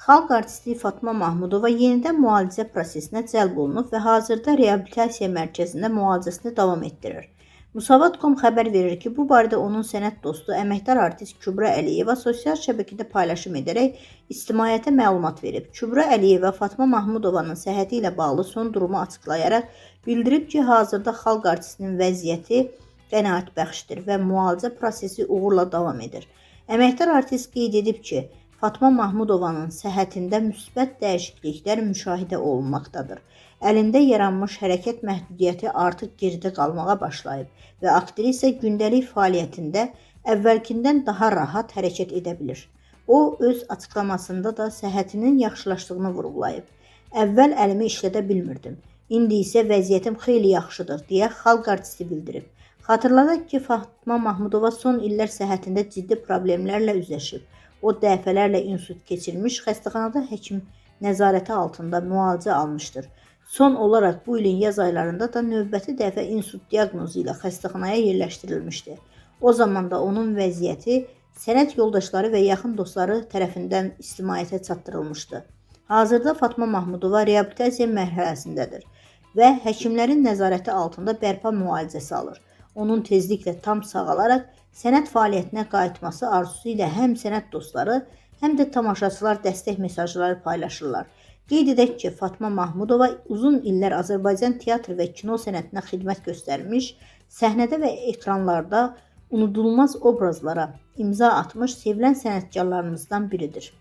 Xalq artisti Fatma Mahmudova yenidən müalicə prosesinə cəlb olunub və hazırda reabilitasiya mərkəzində müalicəsini davam etdirir. Musavat.com xəbər verir ki, bu barədə onun sənət dostu, əməkdar artist Kübra Əliyeva sosial şəbəkədə paylaşım edərək ictimaiyyətə məlumat verib. Kübra Əliyeva Fatma Mahmudovanın səhhəti ilə bağlı son durumu açıqlayaraq bildirib ki, hazırda xalq artistinin vəziyyəti qənaətbəxşdir və müalicə prosesi uğurla davam edir. Əməkdar artist qeyd edib ki, Fatma Mahmudovanın səhhətində müsbət dəyişikliklər müşahidə olunmaqdadır. Əlində yaranmış hərəkət məhdudiyyəti artıq geridə qalmağa başlayıb və aktrisa gündəlik fəaliyyətində əvvəlkindən daha rahat hərəkət edə bilir. O, öz açıqlamasında da səhhətinin yaxşılaşdığını vurğulayıb. Əvvəl əlimi işlədə bilmirdim. İndi isə vəziyyətim xeyli yaxşıdır, deyə xalq artisti bildirib. Xatırladaq ki, Fatma Mahmudova son illər səhhətində ciddi problemlərlə üzləşib. O, dəfələrlə insult keçirmiş, xəstəxanada həkim nəzarəti altında müalicə almışdır. Son olaraq bu ilin yaz aylarında da növbəti dəfə insult diaqnozu ilə xəstəxanaya yerləşdirilmişdi. O zaman da onun vəziyyəti sənət yoldaşları və yaxın dostları tərəfindən ictimaiyyətə çatdırılmışdı. Hazırda Fatma Mahmudova reabilitasiya mərhələsindədir və həkimlərin nəzarəti altında bərpa müalicəsi alır. Onun tezliklə tam sağalaraq sənət fəaliyyətinə qayıtması arzusu ilə həm sənət dostları, həm də tamaşaçılar dəstək mesajları paylaşırlar. Qeyd edək ki, Fatma Mahmudova uzun illər Azərbaycan teatr və kino sənətinə xidmət göstərmiş, səhnədə və ekranlarda unudulmaz obrazlara imza atmış sevilən sənətkarlarımızdan biridir.